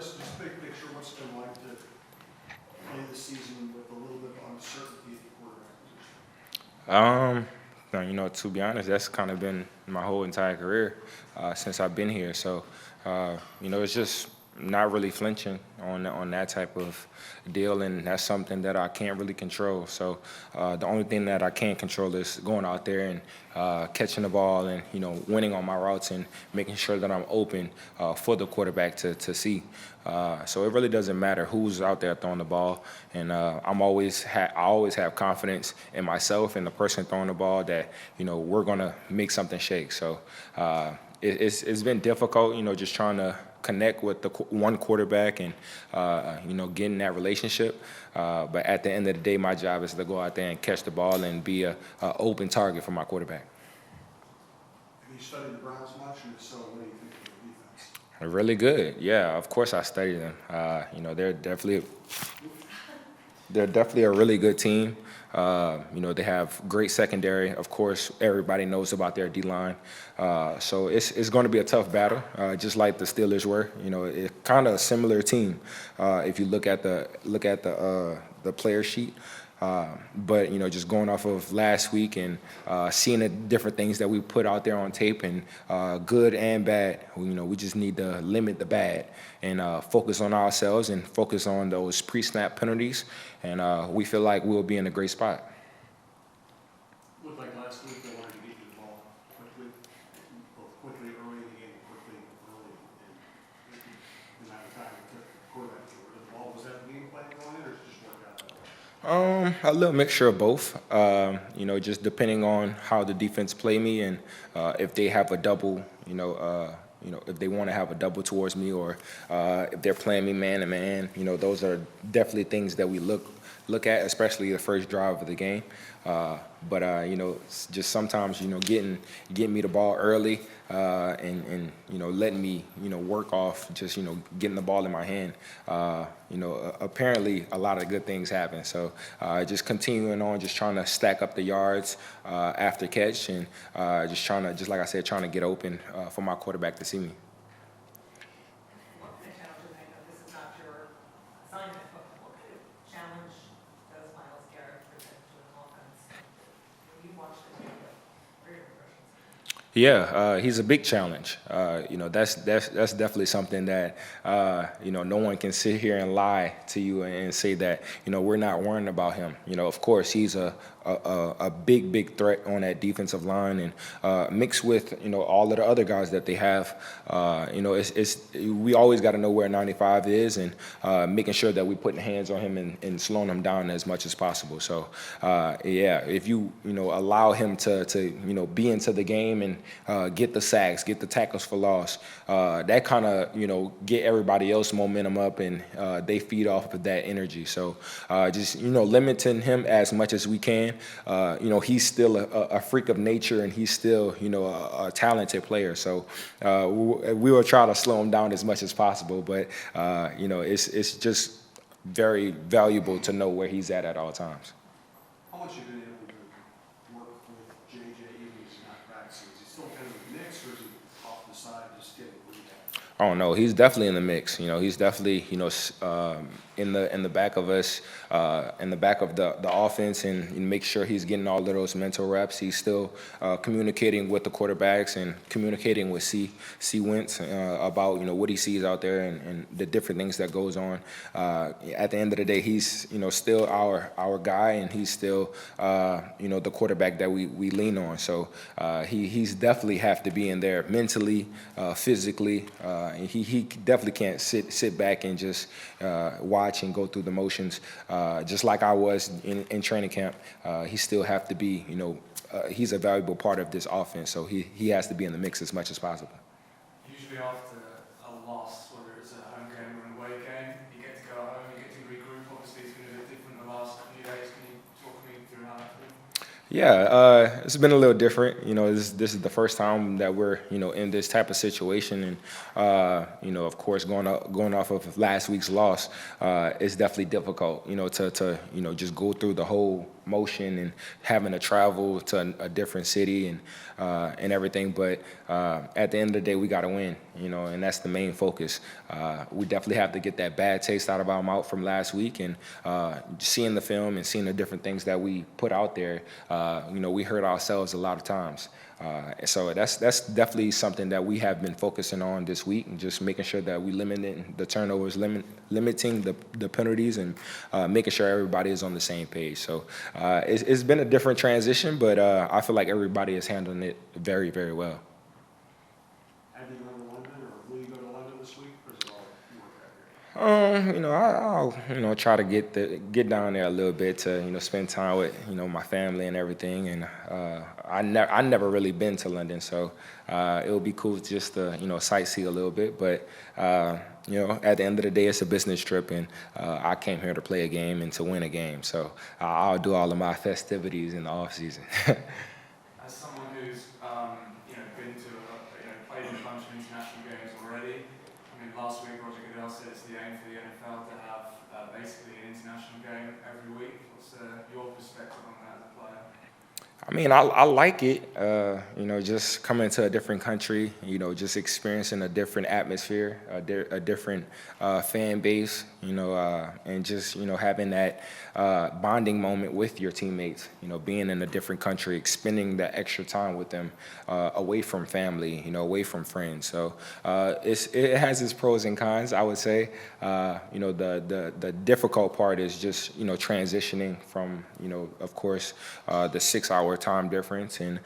Justin, just big picture, what's it been like to end the season with a little bit of uncertainty at the quarterback position? Now, to be honest, that's kind of been my whole entire career since I've been here. So, it's just not really flinching on that type of deal, and that's something that I can't really control. So, the only thing that I can control is going out there and catching the ball and winning on my routes and making sure that I'm open for the quarterback to see. So it really doesn't matter who's out there throwing the ball, and I always have confidence in myself and the person throwing the ball that we're gonna make something shake. So it's been difficult, just trying to connect with the one quarterback and getting that relationship. But at the end of the day, my job is to go out there and catch the ball and be a open target for my quarterback. Have you studied the Browns much, and if so, what do you think of their defense? Really good. Yeah, of course I studied them. They're definitely a really good team. They have great secondary. Of course, everybody knows about their D-line. So it's going to be a tough battle, just like the Steelers were. It's kind of a similar team if you look at the player sheet. But just going off of last week and seeing the different things that we put out there on tape, and good and bad, we just need to limit the bad and focus on ourselves and focus on those pre-snap penalties, and we feel like we'll be in a great spot. Looked like last week they wanted to get you the ball quickly, both quickly early in the game and quickly early in the amount of time it took the quarterback to get rid of the ball. Was that the game plan going in, or did it just work out? A little mixture of both. Just depending on how the defense play me, and if they have a double, if they want to have a double towards me, or if they're playing me man to man. Those are definitely things that we look at, especially the first drive of the game. But just sometimes getting me the ball early and letting me work off just getting the ball in my hand. Apparently a lot of good things happen. So just continuing on, just trying to stack up the yards after catch, and just like I said, trying to get open for my quarterback to see me. What kind of challenges, I know this is not your assignment, but what kind of challenge does Myles Garrett present to an offense? When you watch the tape, what are your impressions? Yeah, he's a big challenge. That's definitely something that no one can sit here and lie to you and say that we're not worrying about him. Of course, he's a big threat on that defensive line, and mixed with all of the other guys that they have. We always got to know where 95 is, and making sure that we're putting hands on him and slowing him down as much as possible. So if you allow him to be into the game and get the sacks, get the tackles for loss, that kind of get everybody else momentum up, and they feed off of that energy. So just limiting him as much as we can. He's still a freak of nature, and he's still a talented player. So we will try to slow him down as much as possible. But it's just very valuable to know where he's at all times. How much have you been able to work with JJ even if he's not practicing? Is he still kind of in the mix, or is he off the side just getting recapped? Oh no, he's definitely in the mix. He's definitely in the back of us, in the back of the offense, and make sure he's getting all of those mental reps. He's still communicating with the quarterbacks and communicating with C. Wentz about what he sees out there and the different things that goes on. At the end of the day, he's still our guy, and he's still the quarterback that we lean on. So he's definitely have to be in there mentally, physically. And he definitely can't sit back and just watch and go through the motions, just like I was in training camp. He still have to be, he's a valuable part of this offense, so he has to be in the mix as much as possible. Usually after a loss, whether it's a home game or an away game, you get to go home, you get to regroup. Obviously, it's been a bit different the last few days. Can you talk me through how that's been? Yeah, it's been a little different. This is the first time that we're in this type of situation, and of course, going off of last week's loss, it's definitely difficult. To just go through the whole motion and having to travel to a different city and everything. But at the end of the day, we got to win, and that's the main focus. We definitely have to get that bad taste out of our mouth from last week, and seeing the film and seeing the different things that we put out there, we hurt ourselves a lot of times. So that's definitely something that we have been focusing on this week, and just making sure that we limiting the turnovers, limiting the penalties, and making sure everybody is on the same page. So it's been a different transition, but I feel like everybody is handling it very, very well. Have you gone to London, or will you go to London this week, or is it all work out here? I'll try to get down there a little bit to spend time with my family and everything, and I never really been to London, so it would be cool just to sightsee a little bit. But at the end of the day, it's a business trip, and I came here to play a game and to win a game. So I'll do all of my festivities in the off season. As someone who's been to played in a bunch of international games already, I mean, last week Roger Goodell said it's the aim for the NFL to have basically an international game every week. What's your perspective on that as a player? I mean, I like it, just coming to a different country, just experiencing a different atmosphere, a different fan base, and just, having that bonding moment with your teammates, being in a different country, spending that extra time with them, away from family, away from friends. So it has its pros and cons, I would say. The difficult part is just, transitioning from, of course, the 6-hour time difference, and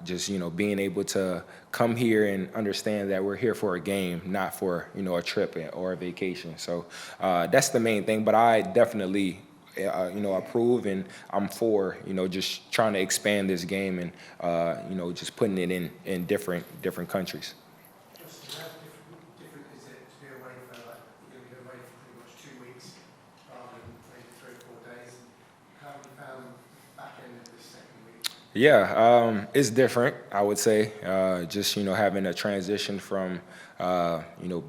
just being able to come here and understand that we're here for a game, not for a trip or a vacation. So that's the main thing. But I definitely approve, and I'm for just trying to expand this game, and just putting it in different countries. Justin, how different is it to be away for you're going to be away for pretty much 2 weeks rather than maybe 3 or 4 days? How have you found the back end of this second week? Yeah, it's different, I would say. Just having a transition from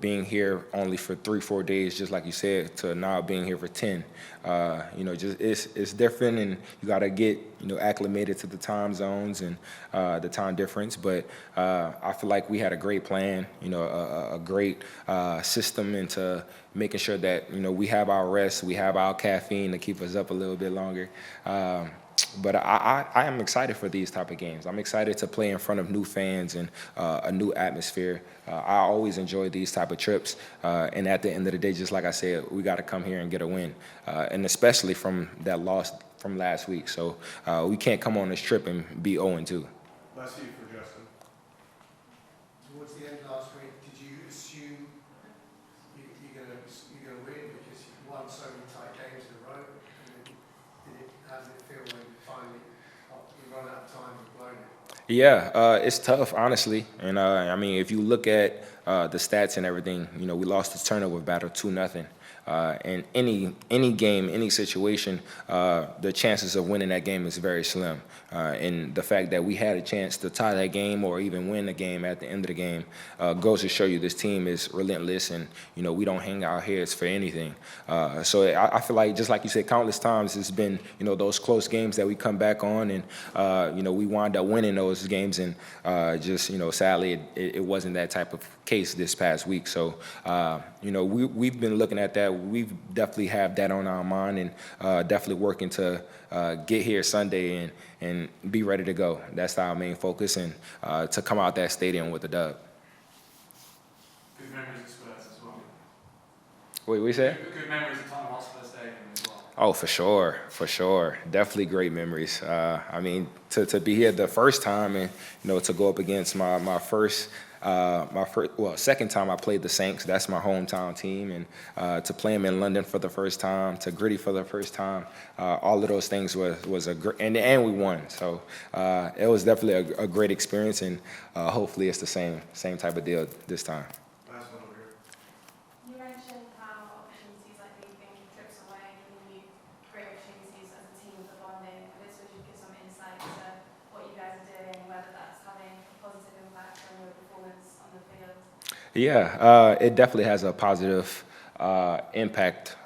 being here only for 3-4 days, just like you said, to now being here for 10. Just it's different, and you got to get acclimated to the time zones and the time difference. But I feel like we had a great plan, a great system into making sure that we have our rest, we have our caffeine to keep us up a little bit longer. But I am excited for these type of games. I'm excited to play in front of new fans and a new atmosphere. I always enjoy these type of trips. And at the end of the day, just like I said, we got to come here and get a win. And especially from that loss from last week. So we can't come on this trip and be 0-2. Last week for Justin. Towards the end last week, did you assume you're going to win because you've won so many tight games in a row? How did it feel when finally you run out of time and blown it? Yeah, it's tough, honestly. And I mean, if you look at the stats and everything, we lost the turnover battle 2-0. In any game, any situation, the chances of winning that game is very slim. And the fact that we had a chance to tie that game or even win the game at the end of the game goes to show you this team is relentless, and we don't hang our heads for anything. So I feel like, just like you said, countless times it's been those close games that we come back on, and we wind up winning those games, and just sadly it wasn't that type of case this past week. So we've been looking at that. We definitely have that on our mind, and definitely working to get here Sunday and be ready to go. That's our main focus, and to come out that stadium with a dub. Good memories of Spurs as well. Wait, what you say? Good memories of Tottenham Hotspur Stadium as well. Oh, for sure. Definitely great memories. I mean, to be here the first time, and to go up against my first, second time I played the Saints. That's my hometown team, and to play them in London for the first time, to Gritty for the first time, all of those things was a great, and we won. So it was definitely a great experience, and hopefully it's the same type of deal this time. Last one over here. You mentioned how opportunities like these being trips away giving you great opportunities as a team for bonding. I just wish you could give some insight to what you guys are doing, whether that's having a positive impact on your performance on the field. Yeah, it definitely has a positive impact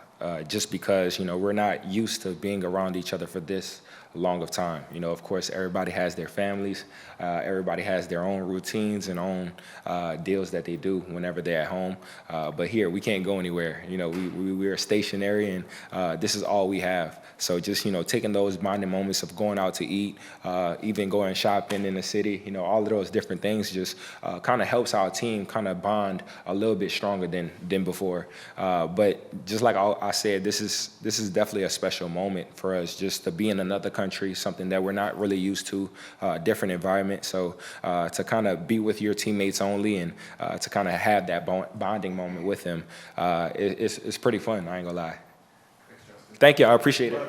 just because, we're not used to being around each other for this long of time. Of course, everybody has their families, everybody has their own routines and own deals that they do whenever they're at home. But here, we can't go anywhere. We are stationary, and this is all we have. So just, taking those bonding moments of going out to eat, even going shopping in the city, all of those different things just kind of helps our team kind of bond a little bit stronger than before. But just like I said, this is definitely a special moment for us just to be in another country, something that we're not really used to, different environment. So to kind of be with your teammates only and to kind of have that bonding moment with them, it's pretty fun, I ain't gonna lie. Thank you, I appreciate it.